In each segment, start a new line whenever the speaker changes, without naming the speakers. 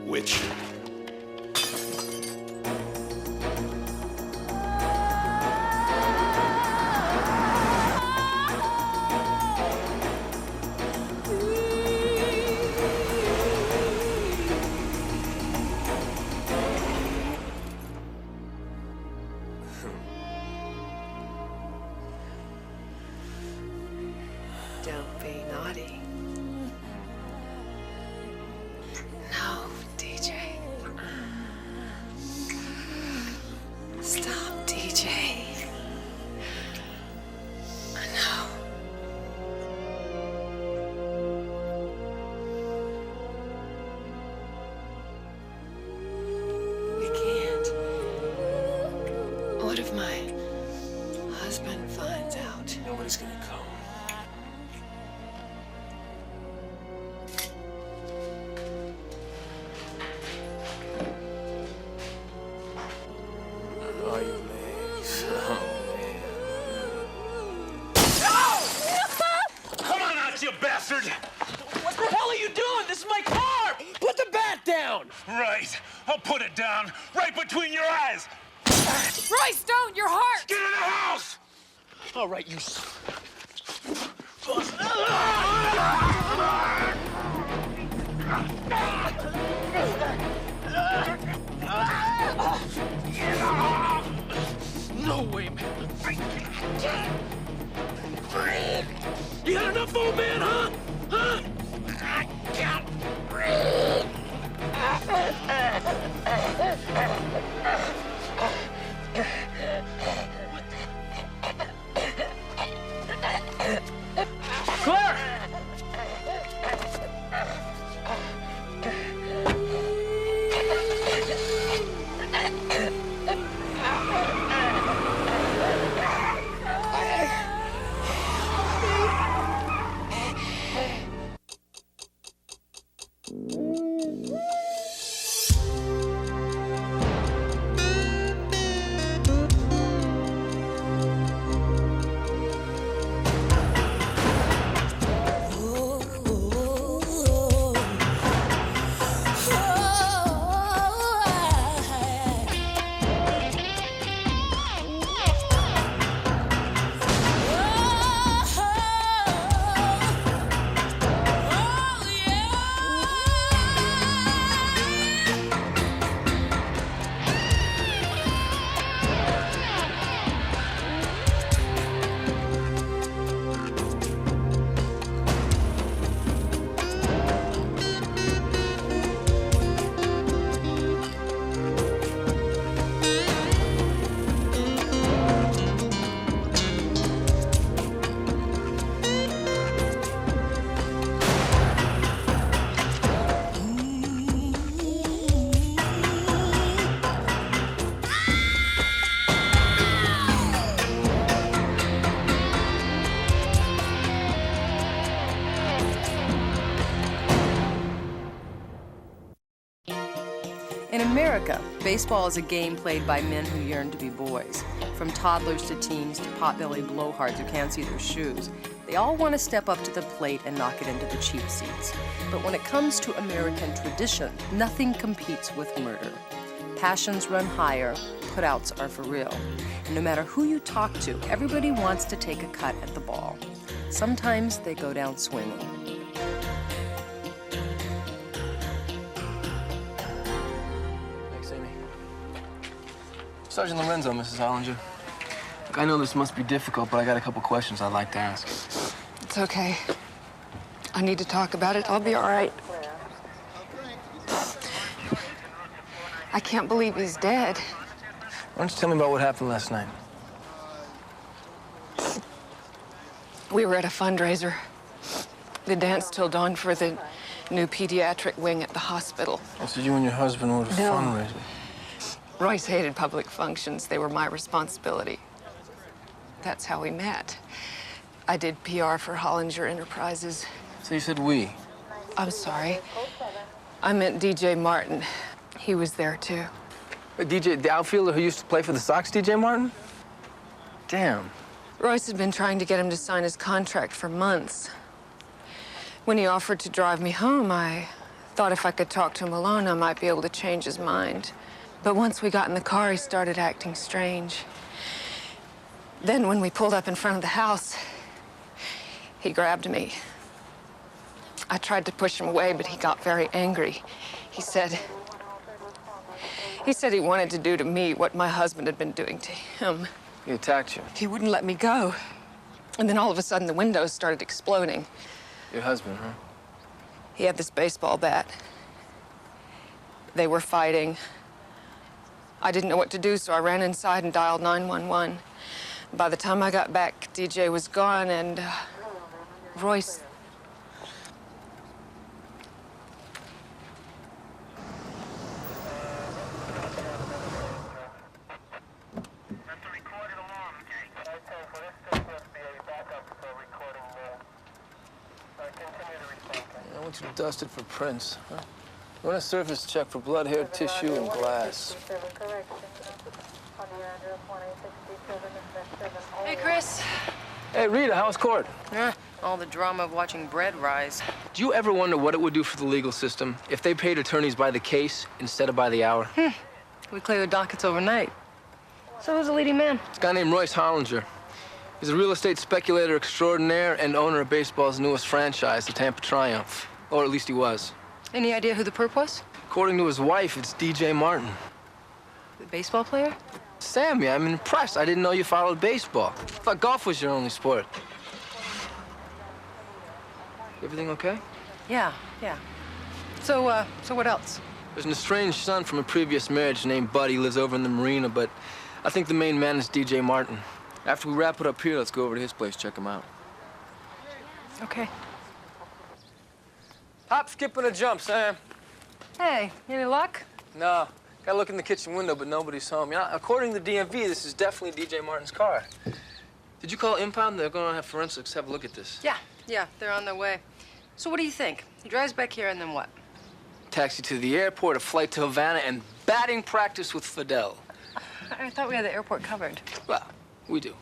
Which?
Don't be naughty. No, DJ. Stop, DJ. No. We can't. What if my husband finds out?
Nobody's gonna come. Oh, you legs. Oh, man. Come on out, you bastard!
What the hell are you doing? This is my car! Put the bat down!
Right. I'll put it down right between your eyes.
Royce, don't! Your heart!
Get in the house!
All right, you... No way, man. You had enough, old man, huh? Huh? I can't breathe. Claire!
In America, baseball is a game played by men who yearn to be boys. From toddlers to teens to pot-bellied blowhards who can't see their shoes, they all want to step up to the plate and knock it into the cheap seats. But when it comes to American tradition, nothing competes with murder. Passions run higher, putouts are for real. And no matter who you talk to, everybody wants to take a cut at the ball. Sometimes they go down swinging.
Sergeant Lorenzo, Mrs. Hollinger. Look, I know this must be difficult, but I got a couple questions I'd like to ask.
It's okay. I need to talk about it. I'll be all right. I can't believe he's dead.
Why don't you tell me about what happened last night?
We were at a fundraiser. The dance till dawn for the new pediatric wing at the hospital.
Oh, so you and your husband were at a fundraiser?
Royce hated public functions. They were my responsibility. That's how we met. I did PR for Hollinger Enterprises.
So you said we?
I'm sorry. I meant DJ Martin. He was there, too.
Wait, DJ, the outfielder who used to play for the Sox, DJ Martin? Damn.
Royce had been trying to get him to sign his contract for months. When he offered to drive me home, I Thought if I could talk to him alone, I might be able to change his mind. But once we got in the car, he started acting strange. Then when we pulled up in front of the house, he grabbed me. I tried to push him away, but he got very angry. He said he wanted to do to me what my husband had been doing to him.
He attacked you.
He wouldn't let me go. And then all of a sudden, the windows started exploding.
Your husband, huh?
He had this baseball bat. They were fighting. I didn't know what to do, so I ran inside and dialed 911. By the time I got back, DJ was gone, and Royce...
I want you to dust it for prints, huh? Run a surface check for blood, hair, tissue, and glass.
Hey, Chris.
Hey, Rita, how's court?
All the drama of watching bread rise.
Do you ever wonder what it would do for the legal system if they paid attorneys by the case instead of by the hour?
We clear the dockets overnight. So who's the leading man?
It's a guy named Royce Hollinger. He's a real estate speculator extraordinaire and owner of baseball's newest franchise, the Tampa Triumph. Or at least he was.
Any idea who the perp was?
According to his wife, it's DJ Martin.
The baseball player?
Sammy, I'm impressed. I didn't know you followed baseball. I thought golf was your only sport. Everything okay?
Yeah. So what else?
There's an estranged son from a previous marriage named Bud. He lives over in the marina, but I think the main man is DJ Martin. After we wrap it up here, let's go over to his place, check him out.
Okay.
Hop, skip, and a jump, Sam.
Hey, any luck?
No. Gotta look in the kitchen window, but nobody's home. You know, according to the DMV, this is definitely DJ Martin's car. Did you call Impound? They're gonna have forensics have a look at this.
Yeah, they're on their way. So what do you think? He drives back here and then what?
Taxi to the airport, a flight to Havana, and batting practice with Fidel.
I thought we had the airport covered.
Well, we do.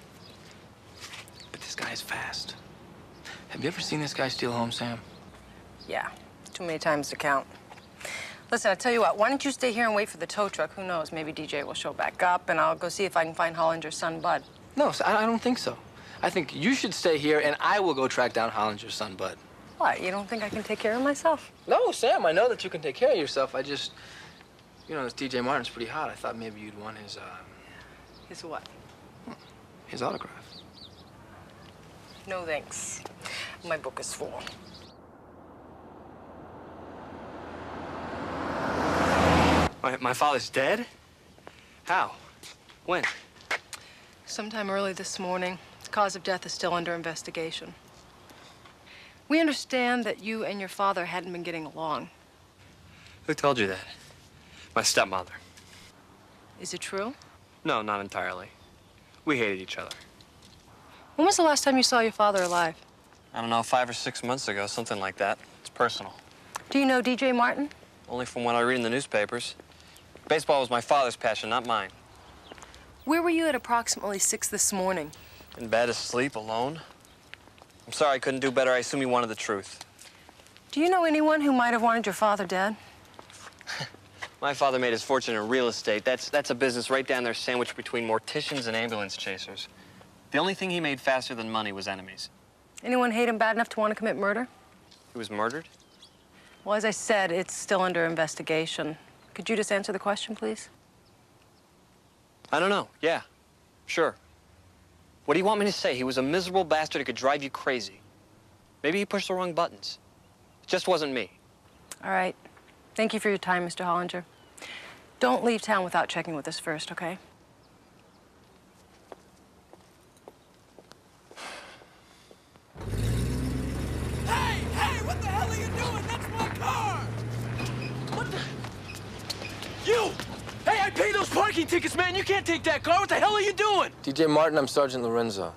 But this guy's fast. Have you ever seen this guy steal home, Sam?
Yeah, too many times to count. Listen, I'll tell you what, why don't you stay here and wait for the tow truck? Who knows, maybe DJ will show back up, and I'll go see if I can find Hollinger's son, Bud.
No, I don't think so. I think you should stay here, and I will go track down Hollinger's son, Bud.
What, you don't think I can take care of myself?
No, Sam, I know that you can take care of yourself. I just, you know, this DJ Martin's pretty hot. I thought maybe you'd want his,
His what?
his autograph.
No thanks. My book is full.
My father's dead? How? When?
Sometime early this morning. The cause of death is still under investigation. We understand that you and your father hadn't been getting along.
Who told you that? My stepmother.
Is it true?
No, not entirely. We hated each other.
When was the last time you saw your father alive?
I don't know, 5 or 6 months ago, something like that. It's personal.
Do you know DJ Martin?
Only from what I read in the newspapers. Baseball was my father's passion, not mine.
Where were you at approximately 6 this morning?
In bed, asleep, alone. I'm sorry I couldn't do better. I assume you wanted the truth.
Do you know anyone who might have wanted your father dead?
My father made his fortune in real estate. That's a business right down there sandwiched between morticians and ambulance chasers. The only thing he made faster than money was enemies.
Anyone hate him bad enough to want to commit murder?
He was murdered?
Well, as I said, it's still under investigation. Could you just answer the question, please?
I don't know. Yeah, sure. What do you want me to say? He was a miserable bastard who could drive you crazy. Maybe he pushed the wrong buttons. It just wasn't me.
All right. Thank you for your time, Mr. Hollinger. Don't leave town without checking with us first, okay?
Hey, what the hell are you doing? That's my car! What the... You! Hey, I paid those parking tickets, man! You can't take that car! What the hell are you doing?
DJ Martin, I'm Sergeant Lorenzo.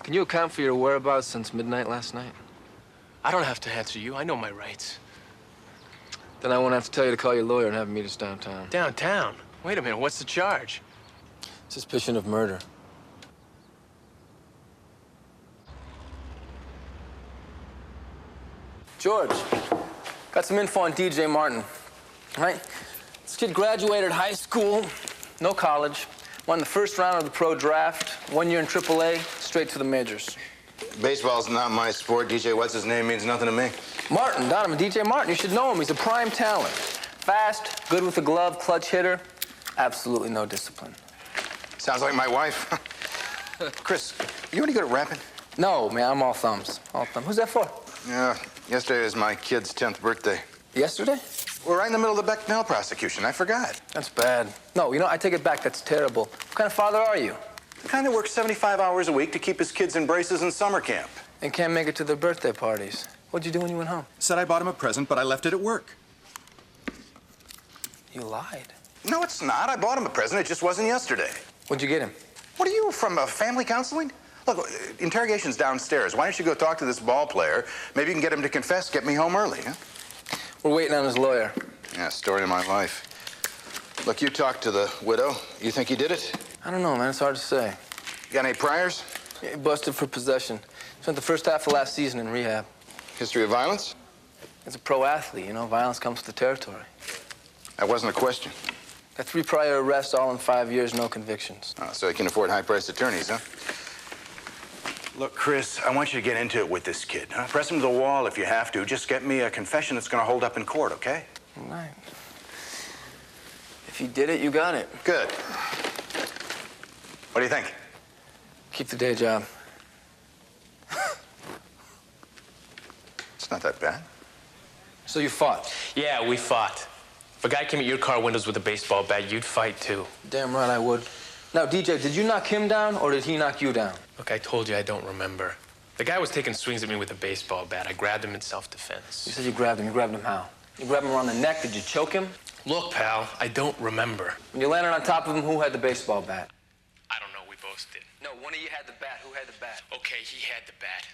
Can you account for your whereabouts since midnight last night?
I don't have to answer you. I know my rights.
Then I won't have to tell you to call your lawyer and have him meet us downtown.
Downtown? Wait a minute, what's the charge?
Suspicion of murder. George, got some info on DJ Martin. All right? This kid graduated high school, no college, won the first round of the pro draft, 1 year in AAA, straight to the majors.
Baseball's not my sport. DJ what's his name means nothing to me.
Martin, Donovan, DJ Martin, you should know him. He's a prime talent. Fast, good with the glove, clutch hitter, absolutely no discipline.
Sounds like my wife. Chris, you any good at rapping?
No, man, I'm all thumbs. All thumbs. Who's that for?
Yeah, yesterday was my kid's 10th birthday.
Yesterday?
We're right in the middle of the Becknell prosecution. I forgot.
That's bad. No, you know, I take it back. That's terrible. What kind of father are you?
The kind that works 75 hours a week to keep his kids in braces in summer camp.
And can't make it to their birthday parties. What'd you do when you went home?
Said I bought him a present, but I left it at work.
You lied.
No, it's not. I bought him a present. It just wasn't yesterday.
What'd you get him?
What are you, from family counseling? Look, interrogation's downstairs. Why don't you go talk to this ball player? Maybe you can get him to confess, get me home early, huh?
We're waiting on his lawyer.
Yeah, story of my life. Look, you talked to the widow. You think he did it?
I don't know, man. It's hard to say.
You got any priors?
Yeah, he busted for possession. Spent the first half of last season in rehab.
History of violence?
As a pro athlete, you know, violence comes with the territory.
That wasn't a question.
Got 3 prior arrests, all in 5 years, no convictions.
Oh, so he can afford high-priced attorneys, huh? Look, Chris, I want you to get into it with this kid, huh? Press him to the wall if you have to. Just get me a confession that's gonna hold up in court, okay?
All right. If you did it, you got it.
Good. What do you think?
Keep the day job.
It's not that bad.
So you fought?
Yeah, we fought. If a guy came at your car windows with a baseball bat, you'd fight too.
Damn right I would. Now, DJ, did you knock him down or did he knock you down?
Look, I told you I don't remember. The guy was taking swings at me with a baseball bat. I grabbed him in self-defense.
You said you grabbed him. You grabbed him how? You grabbed him around the neck. Did you choke him?
Look, pal, I don't remember.
When you landed on top of him, who had the baseball bat?
I don't know. We both did.
No, one of you had the bat. Who had the bat?
Okay, he had the bat.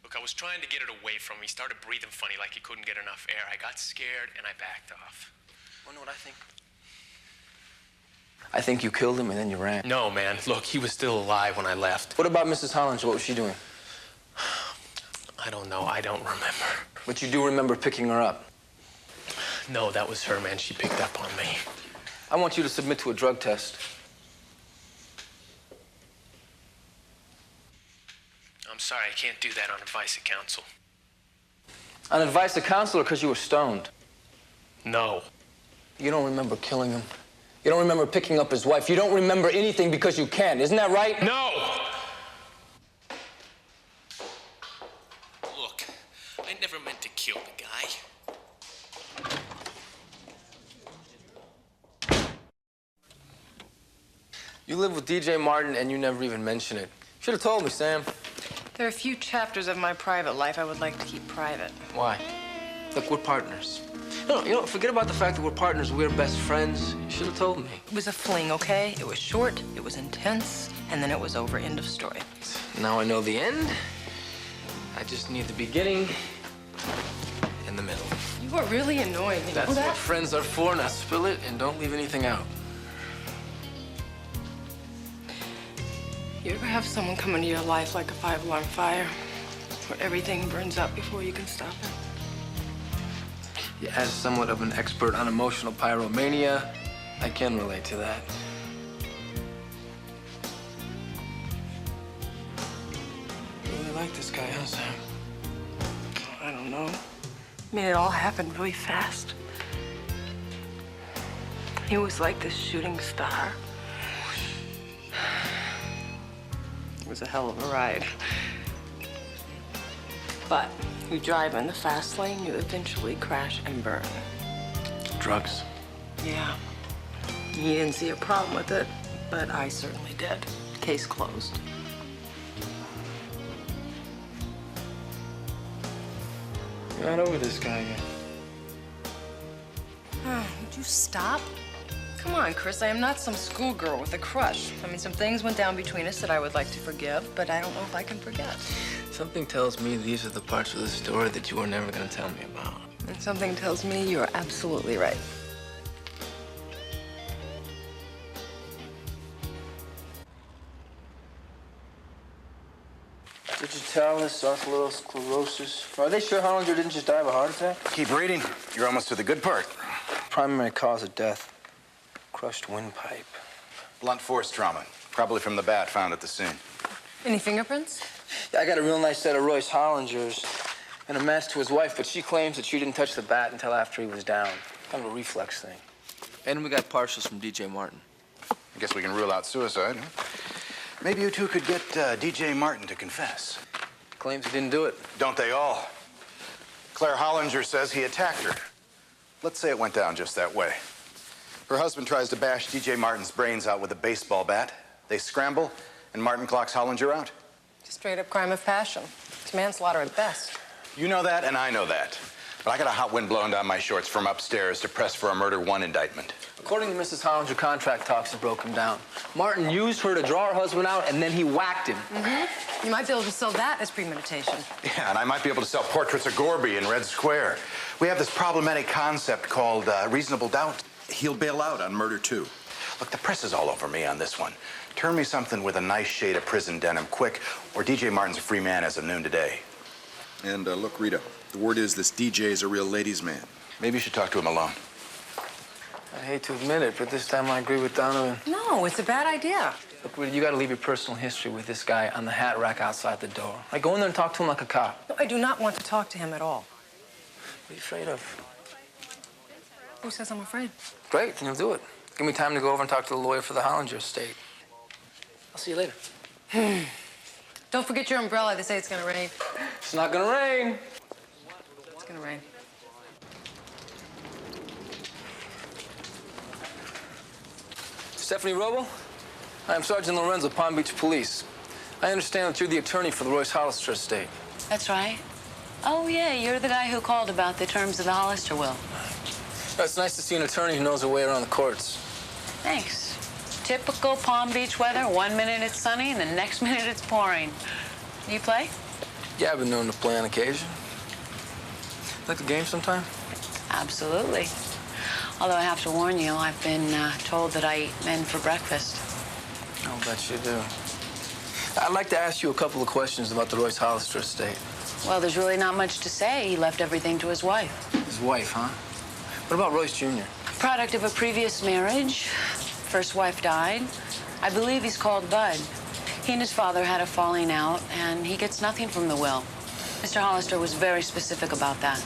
Look, I was trying to get it away from him. He started breathing funny like he couldn't get enough air. I got scared and I backed off.
Want to know what I think? I think you killed him and then you ran.
No, man. Look, he was still alive when I left.
What about Mrs. Hollinger? What was she doing?
I don't know. I don't remember.
But you do remember picking her up.
No, that was her, man. She picked up on me.
I want you to submit to a drug test.
I'm sorry, I can't do that on advice of counsel.
On advice of counsel or because you were stoned?
No.
You don't remember killing him. You don't remember picking up his wife. You don't remember anything because you can. Isn't that right?
No! Look, I never meant to kill the guy.
You live with DJ Martin and you never even mention it. Should have told me, Sam.
There are a few chapters of my private life I would like to keep private.
Why? Look, we're partners. No, you know, forget about the fact that we're partners. We're best friends. You should have told me.
It was a fling, okay? It was short, it was intense, and then it was over. End of story.
Now I know the end. I just need the beginning and the middle.
You are really annoying. You
That's
know that?
what friends are for. Now spill it and don't leave anything out.
You ever have someone come into your life like a 5-alarm fire, where everything burns up before you can stop it?
Yeah, as somewhat of an expert on emotional pyromania, I can relate to that. You really like this guy, huh, Sam?
I don't know. I mean, it all happened really fast. He was like this shooting star. It was a hell of a ride. But you drive in the fast lane, you eventually crash and burn.
Drugs.
Yeah. He didn't see a problem with it, but I certainly did. Case closed.
You're not over this guy yet.
Would you stop? Come on, Chris, I am not some schoolgirl with a crush. I mean, some things went down between us that I would like to forgive, but I don't know if I can forget.
Something tells me these are the parts of the story that you were never going to tell me about.
And something tells me you are absolutely right.
Did you fatalis, atherosclerosis. Are they sure Hollinger didn't just die of a heart attack?
Keep reading. You're almost to the good part.
Primary cause of death, crushed windpipe.
Blunt force trauma, probably from the bat found at the scene.
Any fingerprints?
Yeah, I got a real nice set of Royce Hollinger's and a match to his wife, but she claims that she didn't touch the bat until after he was down. Kind of a reflex thing. And we got partials from DJ Martin.
I guess we can rule out suicide, huh? Maybe you two could get DJ Martin to confess.
Claims he didn't do it.
Don't they all? Claire Hollinger says he attacked her. Let's say it went down just that way. Her husband tries to bash DJ Martin's brains out with a baseball bat. They scramble, and Martin clocks Hollinger out.
Straight up crime of passion. It's manslaughter at best.
You know that, and I know that. But I got a hot wind blowing down my shorts from upstairs to press for a murder one indictment.
According to Mrs. Hollinger, contract talks have broken down. Martin used her to draw her husband out, and then he whacked him.
Mm-hmm. You might be able to sell that as premeditation.
Yeah, and I might be able to sell portraits of Gorby in Red Square. We have this problematic concept called reasonable doubt.
He'll bail out on murder, too.
Look, the press is all over me on this one. Turn me something with a nice shade of prison denim quick, or DJ Martin's a free man as of noon today.
And look, Rita, the word is this DJ is a real ladies' man.
Maybe you should talk to him alone.
I hate to admit it, but this time I agree with Donovan.
No, it's a bad idea.
Look, Rita, you got to leave your personal history with this guy on the hat rack outside the door. Like, go in there and talk to him like a cop.
No, I do not want to talk to him at all.
What are you afraid of?
Who says I'm afraid?
Great, then you'll do it. Give me time to go over and talk to the lawyer for the Hollinger estate. I'll see you later.
Don't forget your umbrella. They say it's gonna rain.
It's not gonna rain.
It's gonna rain.
Stephanie Roble? I'm Sergeant Lorenzo, Palm Beach Police. I understand that you're the attorney for the Royce Hollister estate.
That's right. Oh, yeah, you're the guy who called about the terms of the Hollister will.
It's nice to see an attorney who knows her way around the courts.
Thanks. Typical Palm Beach weather. 1 minute it's sunny, and the next minute it's pouring. You play?
Yeah, I've been known to play on occasion. Like the game sometime?
Absolutely. Although I have to warn you, I've been told that I eat men for breakfast.
I'll bet you do. I'd like to ask you a couple of questions about the Royce Hollister estate.
Well, there's really not much to say. He left everything to his wife.
His wife, huh? What about Royce Jr.?
Product of a previous marriage. First wife died. I believe he's called Bud. He and his father had a falling out, and he gets nothing from the will. Mr. Hollister was very specific about that.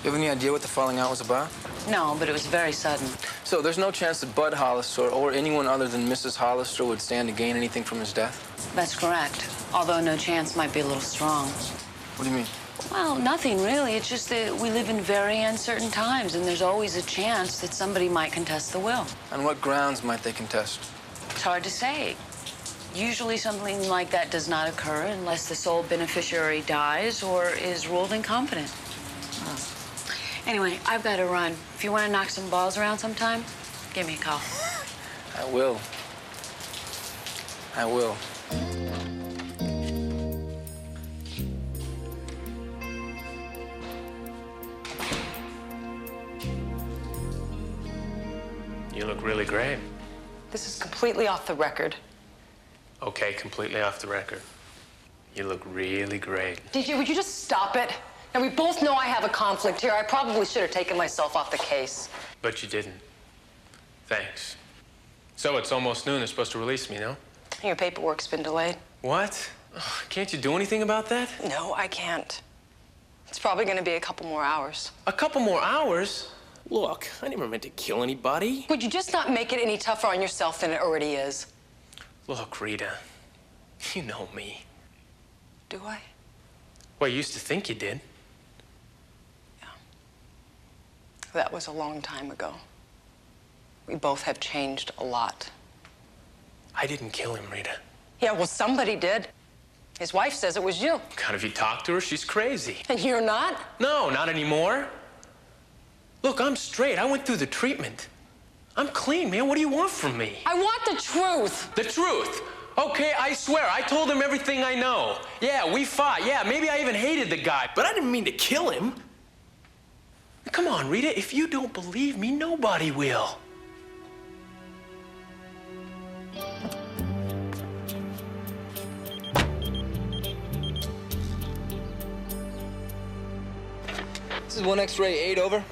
You have any idea what the falling out was about?
No, but it was very sudden.
So there's no chance that Bud Hollister or anyone other than Mrs. Hollister would stand to gain anything from his death?
That's correct. Although no chance might be a little strong.
What do you mean?
Well, nothing really. It's just that we live in very uncertain times, and there's always a chance that somebody might contest the will.
On what grounds might they contest?
It's hard to say. Usually something like that does not occur unless the sole beneficiary dies or is ruled incompetent. Anyway, I've got to run. If you want to knock some balls around sometime, give me a call.
I will. I will.
You look really great.
This is completely off the record.
Okay, completely off the record. You look really great.
DJ, would you just stop it? Now, we both know I have a conflict here. I probably should have taken myself off the case.
But you didn't. Thanks. So it's almost noon. They're supposed to release me, no?
Your paperwork's been delayed.
What? Ugh, can't you do anything about that?
No, I can't. It's probably going to be a couple more hours.
A couple more hours?
Look, I never meant to kill anybody.
Would you just not make it any tougher on yourself than it already is?
Look, Rita, you know me.
Do I?
Well, you used to think you did.
Yeah. That was a long time ago. We both have changed a lot.
I didn't kill him, Rita.
Yeah, well, somebody did. His wife says it was you.
God, if you talk to her, she's crazy.
And you're not?
No, not anymore. Look, I'm straight. I went through the treatment. I'm clean, man. What do you want from me?
I want the truth.
The truth? Okay, I swear. I told him everything I know. Yeah, we fought. Yeah, maybe I even hated the guy. But I didn't mean to kill him. Come on, Rita. If you don't believe me, nobody will.
This is 1 X-ray 8, over.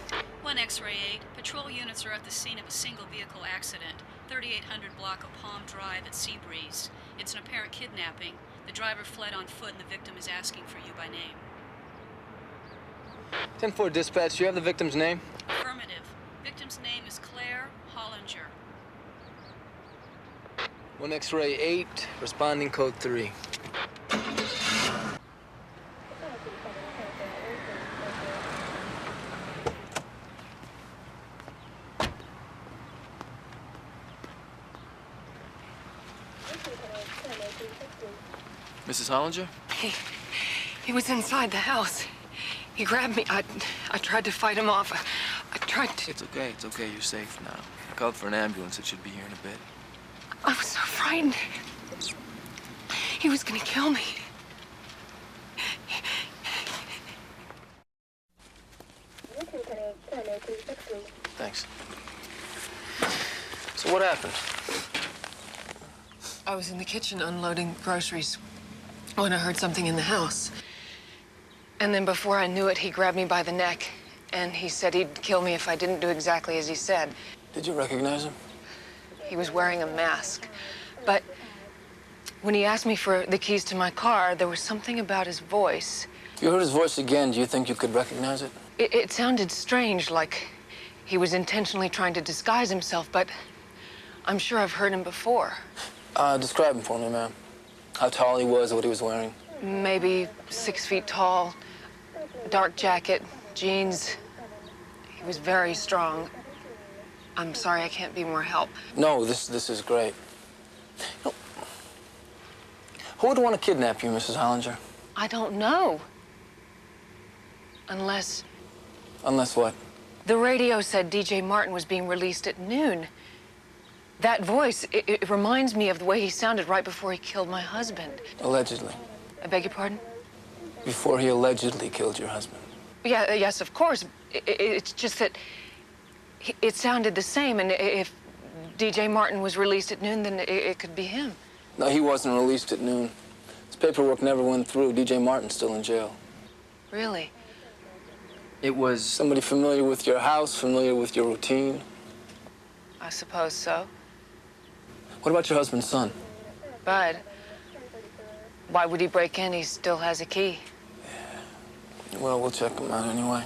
1 X-ray 8. Patrol units are at the scene of a single vehicle accident, 3800 block of Palm Drive at Seabreeze. It's an apparent kidnapping. The driver fled on foot and the victim is asking for you by name.
10-4 dispatch, do you have the victim's name?
Affirmative. Victim's name is Claire Hollinger.
1 X-ray 8, responding code 3. Mrs. Hollinger?
He was inside the house. He grabbed me. I tried to fight him off. I tried to...
It's okay. You're safe now. I called for an ambulance. It should be here in a bit.
I was so frightened. He was gonna kill me.
Thanks. So what happened?
I was in the kitchen unloading groceries when I heard something in the house. And then before I knew it, he grabbed me by the neck, and he said he'd kill me if I didn't do exactly as he said.
Did you recognize him?
He was wearing a mask. But when he asked me for the keys to my car, there was something about his voice.
If you heard his voice again, do you think you could recognize it?
It sounded strange, like he was intentionally trying to disguise himself, but I'm sure I've heard him before.
Describe him for me, ma'am. How tall he was, what he was wearing.
Maybe 6 feet tall, dark jacket, jeans. He was very strong. I'm sorry, I can't be more help.
No, this is great. You know, who would want to kidnap you, Mrs. Hollinger?
I don't know. Unless...
Unless what?
The radio said DJ Martin was being released at noon. That voice, it reminds me of the way he sounded right before he killed my husband.
Allegedly.
I beg your pardon?
Before he allegedly killed your husband.
Yeah, yes, of course. It's just that it sounded the same, and if DJ Martin was released at noon, then it could be him.
No, he wasn't released at noon. His paperwork never went through. DJ Martin's still in jail.
Really?
It was somebody familiar with your house, familiar with your routine.
I suppose so.
What about your husband's son?
Bud. Why would he break in? He still has a key.
Yeah. Well, we'll check him out anyway.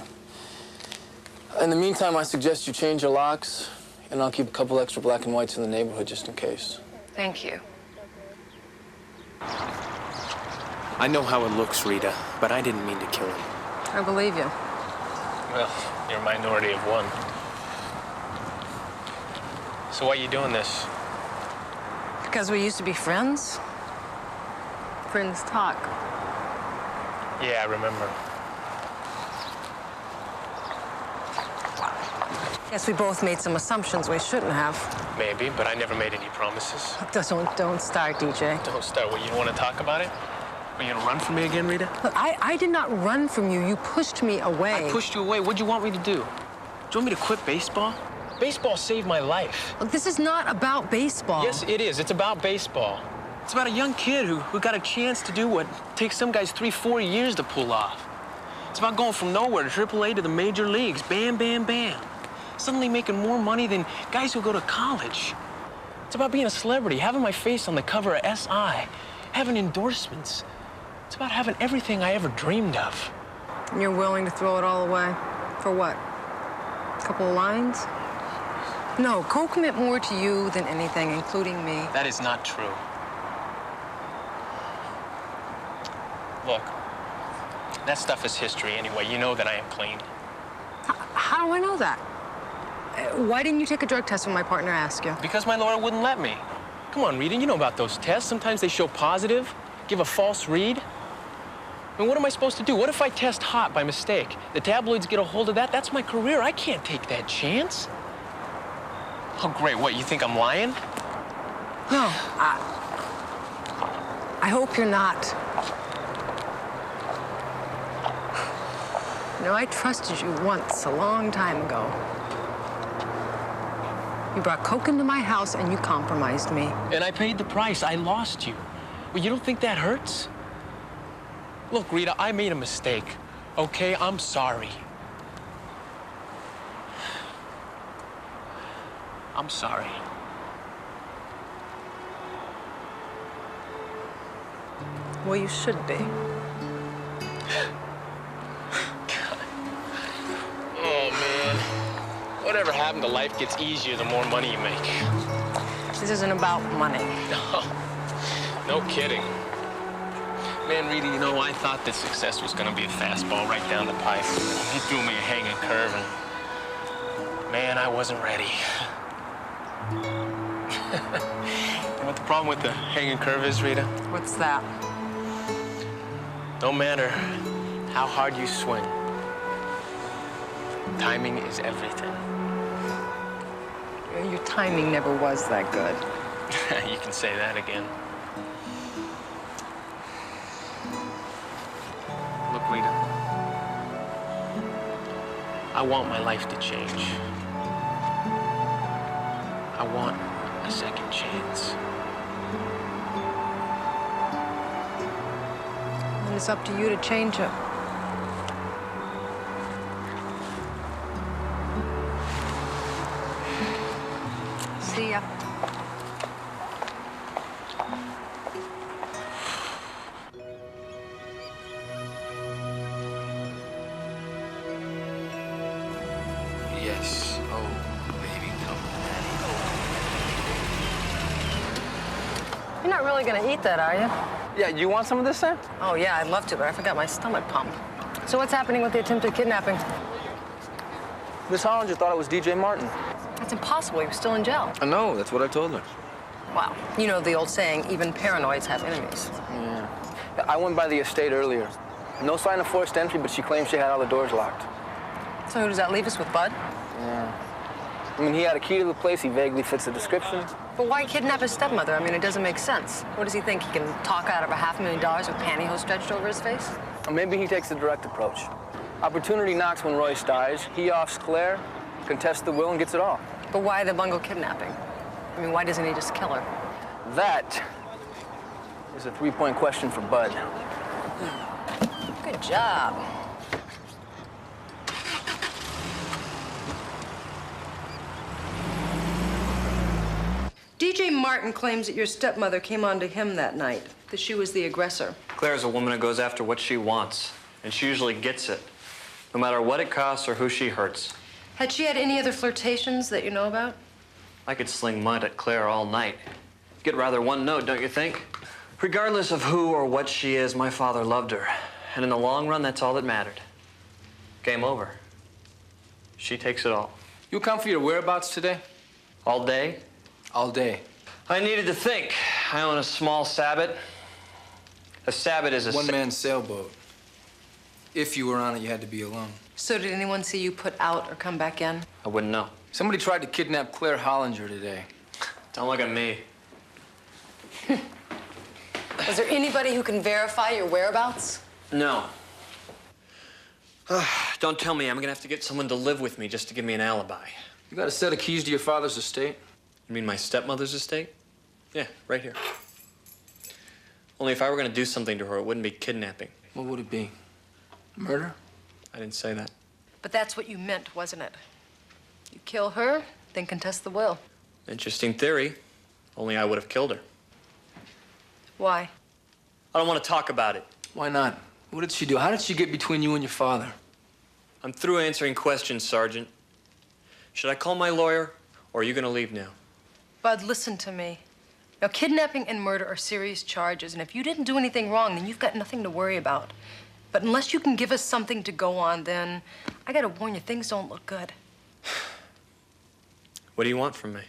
In the meantime, I suggest you change your locks, and I'll keep a couple extra black and whites in the neighborhood just in case.
Thank you.
I know how it looks, Rita, but I didn't mean to kill him.
I believe you.
Well, you're a minority of one. So why are you doing this?
Because we used to be friends. Friends talk.
Yeah, I remember.
Guess we both made some assumptions we shouldn't have.
Maybe, but I never made any promises.
Don't start, DJ.
Don't start. What, you don't want to talk about it? Are you gonna run from me again, Rita?
Look, I did not run from you. You pushed me away.
I pushed you away. What'd you want me to do? Do you want me to quit baseball? Baseball saved my life.
Look, this is not about baseball.
Yes, it is. It's about baseball. It's about a young kid who got a chance to do what takes some guys 3-4 years to pull off. It's about going from nowhere to AAA to the major leagues. Bam, bam, bam. Suddenly making more money than guys who go to college. It's about being a celebrity, having my face on the cover of SI, having endorsements. It's about having everything I ever dreamed of.
And you're willing to throw it all away? For what? A couple of lines? No, Coke meant more to you than anything, including me.
That is not true. Look, that stuff is history anyway. You know that I am clean.
How do I know that? Why didn't you take a drug test when my partner asked you?
Because my lawyer wouldn't let me. Come on, Rita, you know about those tests. Sometimes they show positive, give a false read. I mean, what am I supposed to do? What if I test hot by mistake? The tabloids get a hold of that? That's my career. I can't take that chance. Oh, great. What, you think I'm lying?
No, I hope you're not. You know, I trusted you once, a long time ago. You brought Coke into my house and you compromised me.
And I paid the price. I lost you. Well, you don't think that hurts? Look, Rita, I made a mistake, okay? I'm sorry. I'm sorry.
Well, you should be.
Oh, man. Whatever happened to life gets easier the more money you make.
This isn't about money.
No kidding. Man, Rita, you know, I thought this success was gonna be a fastball right down the pipe. He threw me a hanging curve, and man, I wasn't ready. You know what the problem with the hanging curve is, Rita?
What's that?
No matter how hard you swing, timing is everything.
Your timing never was that good.
You can say that again. Look, Rita, I want my life to change. I want a second chance.
And it's up to you to change it. See ya.
Yes. Oh, baby, come
You're not really gonna eat that, are you?
Yeah, you want some of this, Sam?
Oh, yeah, I'd love to, but I forgot my stomach pump. So what's happening with the attempted kidnapping?
Miss Hollinger thought it was DJ Martin.
That's impossible. He was still in jail.
I know, that's what I told her.
Wow. You know the old saying, even paranoids have enemies.
Yeah. I went by the estate earlier. No sign of forced entry, but she claims she had all the doors locked.
So who does that leave us with, Bud?
Yeah. I mean, he had a key to the place. He vaguely fits the description.
But why kidnap his stepmother? I mean, it doesn't make sense. What does he think? He can talk out of $500,000 with pantyhose stretched over his face?
Or maybe he takes the direct approach. Opportunity knocks when Royce dies. He offs Claire, contests the will, and gets it all.
But why the bungle kidnapping? I mean, why doesn't he just kill her?
That is a three-point question for Bud.
Good job. DJ Martin claims that your stepmother came on to him that night, that she was the aggressor.
Claire's a woman who goes after what she wants, and she usually gets it, no matter what it costs or who she hurts.
Had she had any other flirtations that you know about?
I could sling mud at Claire all night. Get rather one note, don't you think? Regardless of who or what she is, my father loved her. And in the long run, that's all that mattered. Game over. She takes it all.
You account for your whereabouts today?
All day?
All day.
I needed to think. I own a small sabbat. A sabbat is a
one-man sailboat. If you were on it, you had to be alone.
So did anyone see you put out or come back in?
I wouldn't know.
Somebody tried to kidnap Claire Hollinger today.
Don't look at me.
Was there anybody who can verify your whereabouts?
No. Don't tell me I'm gonna have to get someone to live with me just to give me an alibi.
You got a set of keys to your father's estate?
You mean my stepmother's estate? Yeah, right here. Only if I were gonna do something to her, it wouldn't be kidnapping.
What would it be? Murder?
I didn't say that.
But that's what you meant, wasn't it? You kill her, then contest the will.
Interesting theory. Only I would have killed her.
Why?
I don't want to talk about it.
Why not? What did she do? How did she get between you and your father?
I'm through answering questions, Sergeant. Should I call my lawyer, or are you gonna leave now?
Bud, listen to me. Now, kidnapping and murder are serious charges, and if you didn't do anything wrong, then you've got nothing to worry about. But unless you can give us something to go on, then I gotta warn you, things don't look good.
What do you want from me?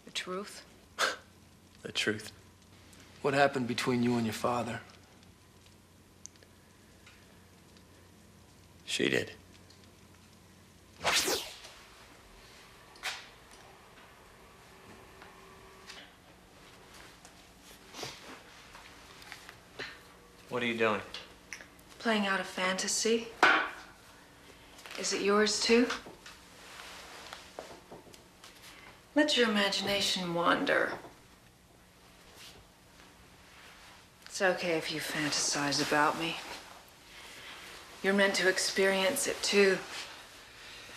The truth?
The truth.
What happened between you and your father?
She did. What are you doing?
Playing out a fantasy. Is it yours too? Let your imagination wander. It's okay if you fantasize about me. You're meant to experience it too.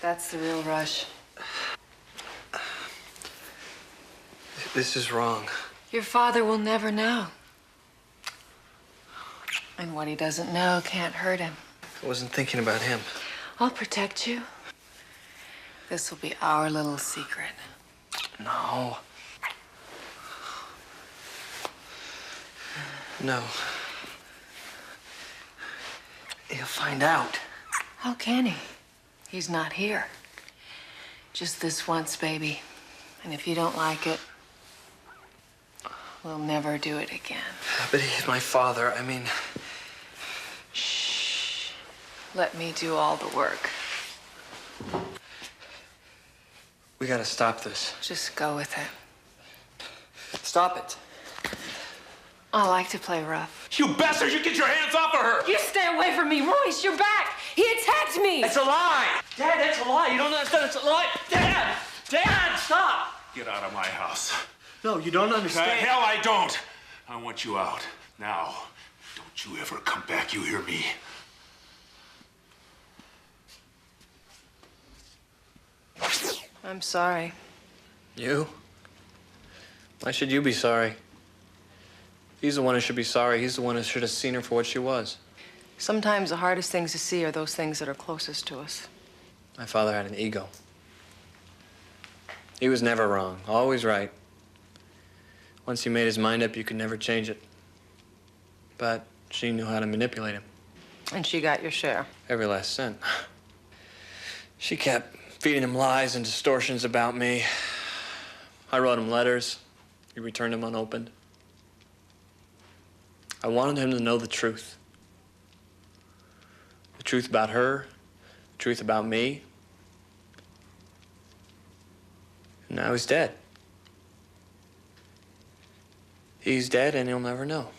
That's the real rush.
This is wrong.
Your father will never know. And what he doesn't know can't hurt him.
I wasn't thinking about him.
I'll protect you. This will be our little secret.
No. No. He'll find out.
How can he? He's not here. Just this once, baby. And if you don't like it, we'll never do it again.
But he's my father. I mean...
Shh. Let me do all the work.
We gotta stop this.
Just go with it.
Stop it.
I like to play rough.
You bastard, you get your hands off of her!
You stay away from me, Royce. You're back. He attacked me.
It's a lie. Dad, that's a lie. You don't understand. It's a lie. Dad! Dad, stop!
Get out of my house.
No, you don't
The
understand.
hell I don't. I want you out. Now, don't you ever come back, you hear me?
I'm sorry.
You? Why should you be sorry? He's the one who should be sorry. He's the one who should have seen her for what she was.
Sometimes the hardest things to see are those things that are closest to us.
My father had an ego. He was never wrong, always right. Once he made his mind up, you could never change it. But she knew how to manipulate him.
And she got your share.
Every last cent. She kept feeding him lies and distortions about me. I wrote him letters. He returned them unopened. I wanted him to know the truth. The truth about her, the truth about me. And now he's dead. He's dead and he'll never know.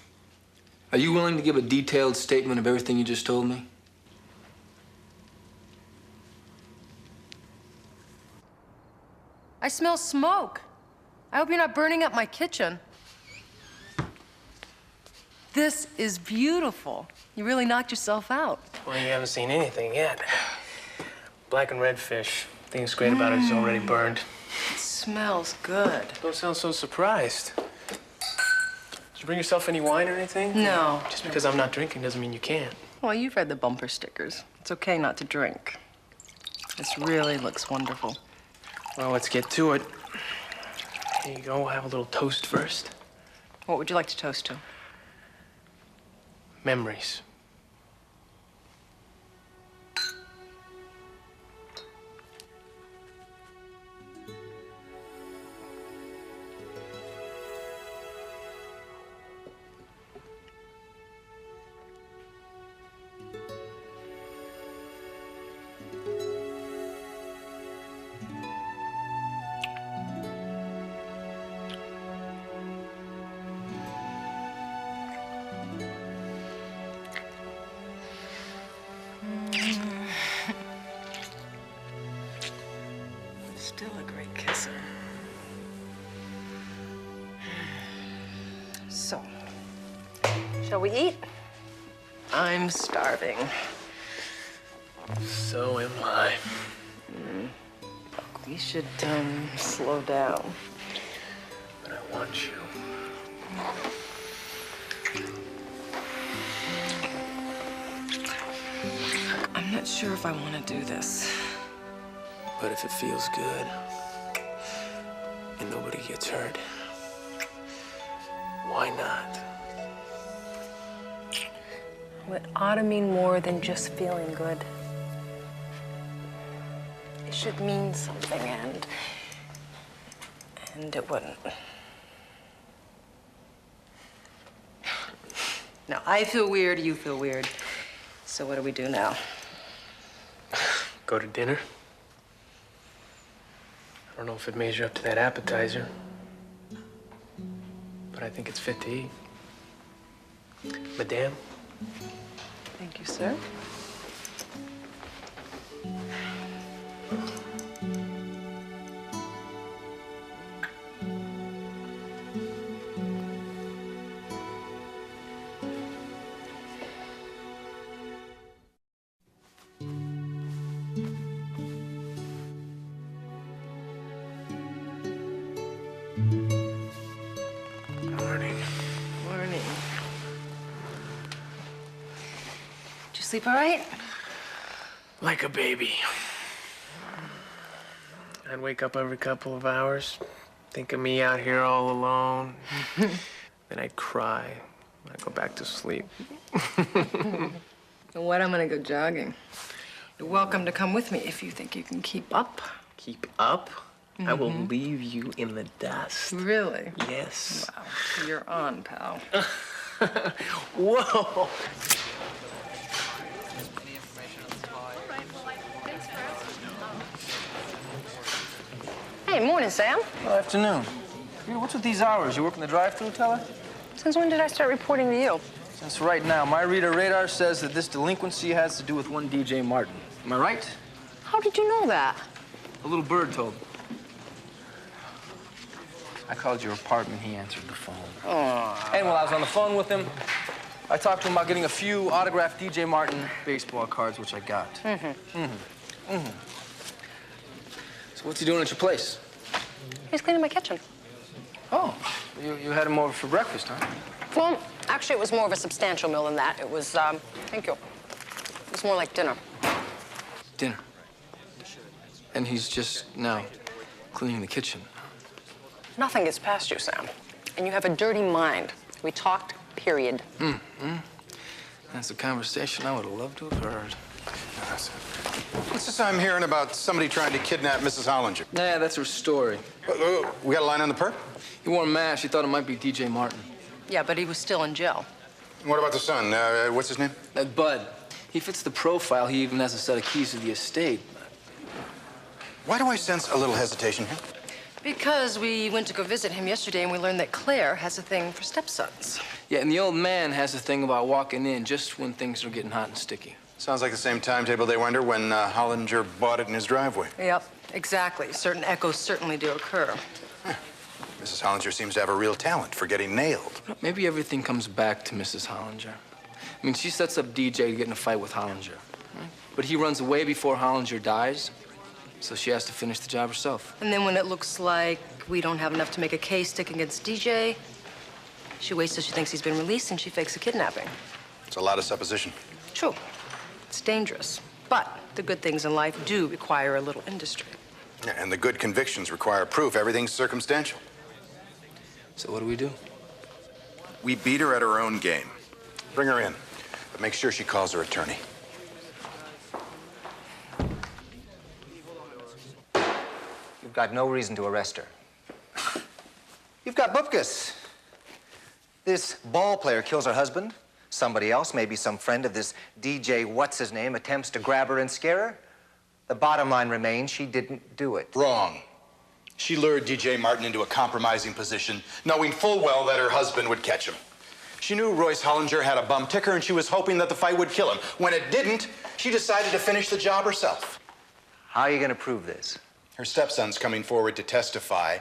Are you willing to give a detailed statement of everything you just told me?
I smell smoke. I hope you're not burning up my kitchen. This is beautiful. You really knocked yourself out.
Well, you haven't seen anything yet. Black and red fish. The thing that's great about it is already burned.
It smells good.
Don't sound so surprised. Did you bring yourself any wine or anything?
No.
Just because I'm not drinking doesn't mean you can't.
Well, you've read the bumper stickers. It's okay not to drink. This really looks wonderful.
Well, let's get to it. Here you go. We'll have a little toast first.
What would you like to toast to?
Memories.
Still a great kisser. So, shall we eat? I'm starving.
So am I.
We should slow down.
But I want you.
I'm not sure if I want to do this.
But if it feels good and nobody gets hurt, why not?
Well, it ought to mean more than just feeling good. It should mean something, and it wouldn't. Now, I feel weird, you feel weird. So what do we do now?
Go to dinner? I don't know if it measures up to that appetizer, but I think it's fit to eat. Madame?
Thank you, sir. sleep all right?
Like a baby. I'd wake up every couple of hours, think of me out here all alone. Then I'd cry. I'd go back to sleep.
What? I'm gonna go jogging. You're welcome to come with me if you think you can keep up.
Keep up? I will leave you in the dust.
Really?
Yes.
Wow. You're on, pal.
Whoa!
Hey, morning, Sam.
Good afternoon. Rita, what's with these hours? You working the drive-thru teller?
Since when did I start reporting to you?
Since right now, my Rita radar says that this delinquency has to do with one DJ Martin. Am I right?
How did you know that?
A little bird told me. I called your apartment, he answered the phone.
Oh.
And while I was on the phone with him, I talked to him about getting a few autographed DJ Martin baseball cards, which I got. So what's he doing at your place?
He's cleaning my kitchen.
Oh, you had him over for breakfast, huh?
Well, actually, it was more of a substantial meal than that. It was, thank you. It was more like dinner.
Dinner. And he's just now cleaning the kitchen.
Nothing gets past you, Sam. And you have a dirty mind. We talked, period.
That's a conversation I would have loved to have heard.
What's this I'm hearing about somebody trying to kidnap Mrs. Hollinger?
Yeah, that's her story.
We got a line on the perp?
He wore a mask. He thought it might be DJ Martin.
Yeah, but he was still in jail.
What about the son? What's his name?
Bud. He fits the profile. He even has a set of keys to the estate.
Why do I sense a little hesitation here?
Because we went to go visit him yesterday and we learned that Claire has a thing for stepsons.
Yeah, and the old man has a thing about walking in just when things are getting hot and sticky.
Sounds like the same timetable they were under when Hollinger bought it in his driveway.
Yep, exactly. Certain echoes certainly do occur.
Mrs. Hollinger seems to have a real talent for getting nailed.
Maybe everything comes back to Mrs. Hollinger. I mean, she sets up DJ to get in a fight with Hollinger. Right? But he runs away before Hollinger dies, so she has to finish the job herself.
And then when it looks like we don't have enough to make a case stick against DJ, she waits till she thinks he's been released and she fakes a kidnapping.
It's a lot of supposition.
True. It's dangerous. But the good things in life do require a little industry.
Yeah, and the good convictions require proof. Everything's circumstantial.
So what do we do?
We beat her at her own game. Bring her in, but make sure she calls her attorney.
You've got no reason to arrest her. You've got bupkis. This ball player kills her husband. Somebody else, maybe some friend of this DJ what's-his-name, attempts to grab her and scare her. The bottom line remains she didn't do it.
Wrong. She lured DJ Martin into a compromising position, knowing full well that her husband would catch him. She knew Royce Hollinger had a bum ticker, and she was hoping that the fight would kill him. When it didn't, she decided to finish the job herself.
How are you going to prove this?
Her stepson's coming forward to testify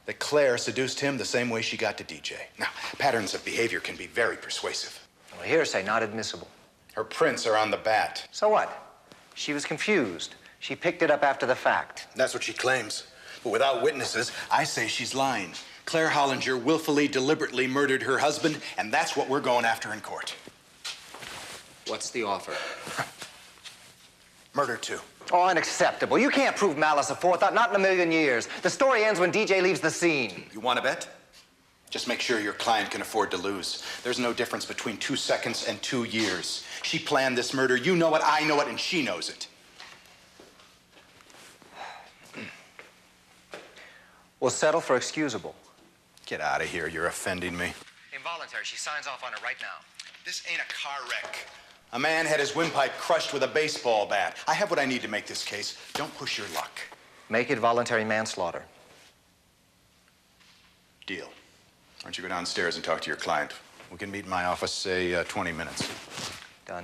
that Claire seduced him the same way she got to DJ. Now, patterns of behavior can be very persuasive.
Well, hearsay, not admissible.
Her prints are on the bat.
So what? She was confused. She picked it up after the fact.
That's what she claims. But without witnesses, I say she's lying. Claire Hollinger willfully, deliberately murdered her husband, and that's what we're going after in court.
What's the offer?
Murder, too.
Oh, unacceptable. You can't prove malice aforethought, not in a million years. The story ends when DJ leaves the scene.
You want to bet? Just make sure your client can afford to lose. There's no difference between 2 seconds and 2 years. She planned this murder. You know it, I know it, and she knows it.
We'll settle for excusable.
Get out of here. You're offending me.
Involuntary. She signs off on it right now.
This ain't a car wreck. A man had his windpipe crushed with a baseball bat. I have what I need to make this case. Don't push your luck.
Make it voluntary manslaughter.
Deal. Why don't you go downstairs and talk to your client? We can meet in my office, say, 20 minutes.
Done.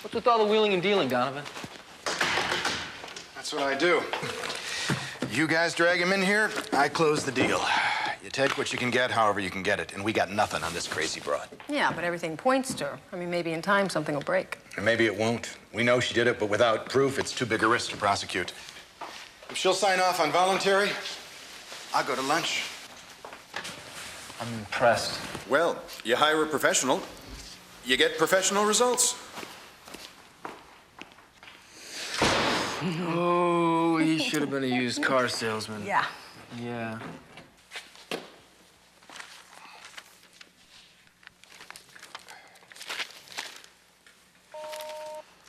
What's with all the wheeling and dealing, Donovan?
That's what I do. You guys drag him in here, I close the deal. You take what you can get, however you can get it, and we got nothing on this crazy broad.
Yeah, but everything points to her. I mean, maybe in time something will break.
And maybe it won't. We know she did it, but without proof, it's too big a risk to prosecute. If she'll sign off on voluntary, I'll go to lunch.
I'm impressed.
Well, you hire a professional, you get professional results.
Oh, he should have been a used car salesman.
Yeah.
Yeah.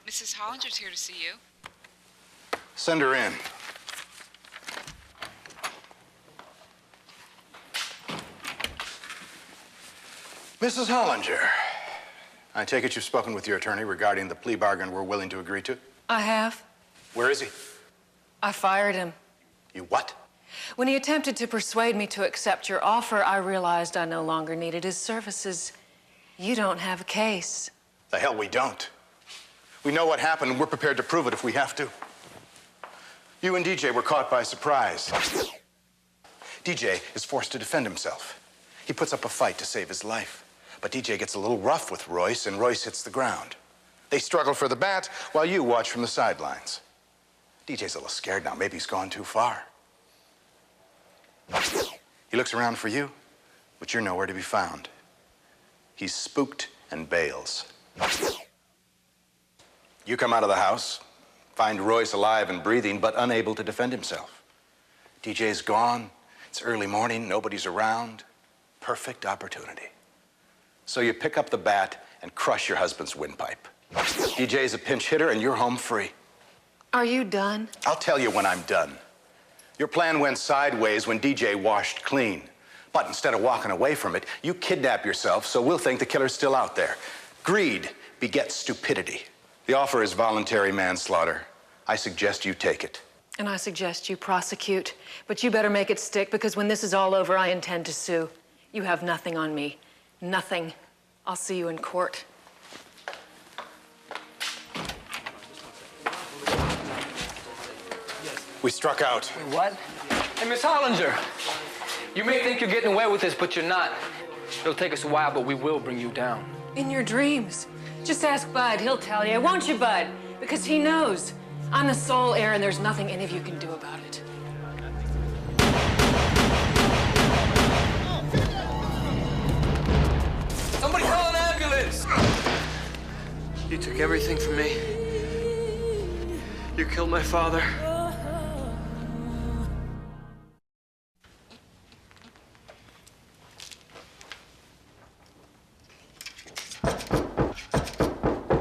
Mrs. Hollinger's here to see you.
Send her in. Mrs. Hollinger, I take it you've spoken with your attorney regarding the plea bargain we're willing to agree to?
I have.
Where is he?
I fired him.
You what?
When he attempted to persuade me to accept your offer, I realized I no longer needed his services. You don't have a case.
The hell we don't. We know what happened, and we're prepared to prove it if we have to. You and DJ were caught by surprise. DJ is forced to defend himself. He puts up a fight to save his life. But DJ gets a little rough with Royce, and Royce hits the ground. They struggle for the bat while you watch from the sidelines. DJ's a little scared now. Maybe he's gone too far. He looks around for you, but you're nowhere to be found. He's spooked and bails. You come out of the house, find Royce alive and breathing, but unable to defend himself. DJ's gone. It's early morning. Nobody's around. Perfect opportunity. So you pick up the bat and crush your husband's windpipe. DJ's a pinch hitter, and you're home free.
Are you done?
I'll tell you when I'm done. Your plan went sideways when DJ washed clean. But instead of walking away from it, you kidnap yourself, so we'll think the killer's still out there. Greed begets stupidity. The offer is voluntary manslaughter. I suggest you take it.
And I suggest you prosecute. But you better make it stick, because when this is all over, I intend to sue. You have nothing on me. Nothing. I'll see you in court.
We struck out.
What? Hey, Miss Hollinger, you may think you're getting away with this, but you're not. It'll take us a while, but we will bring you down.
In your dreams. Just ask Bud. He'll tell you. Won't you, Bud? Because he knows. I'm the sole heir, and there's nothing any of you can do about it.
Somebody call an ambulance!
You took everything from me. You killed my father.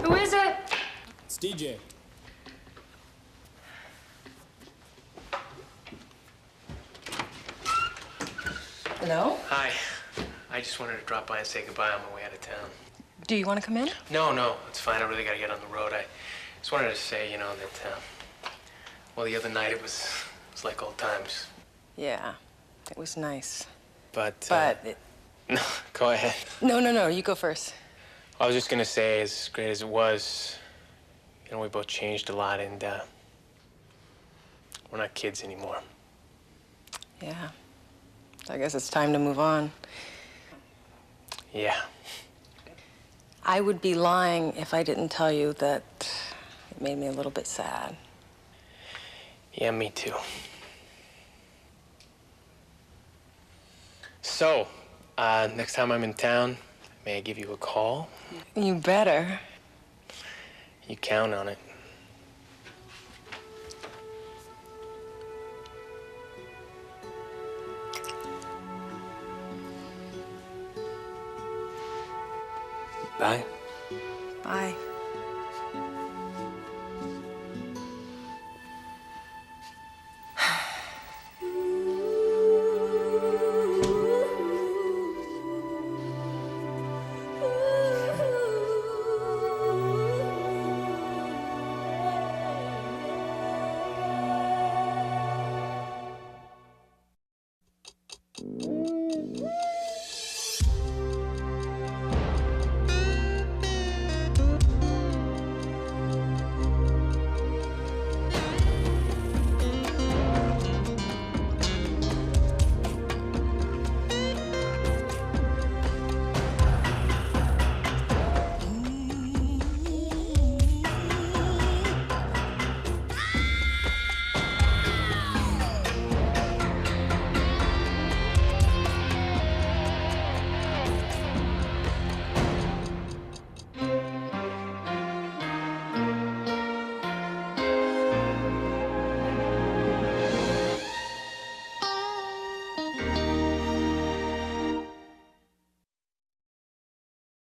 Who is it?
It's DJ.
Hello?
Hi. I just wanted to drop by and say goodbye on my way out of town.
Do you want to come in?
No, it's fine. I really gotta get on the road. I just wanted to say, that, well, the other night it was like old times.
Yeah, it was nice.
But
But
no, go ahead.
No, you go first.
I was just gonna say, as great as it was, we both changed a lot, and we're not kids anymore.
Yeah. I guess it's time to move on.
Yeah.
I would be lying if I didn't tell you that it made me a little bit sad.
Yeah, me too. So, next time I'm in town, may I give you a call?
You better.
You count on it. Bye.
Bye.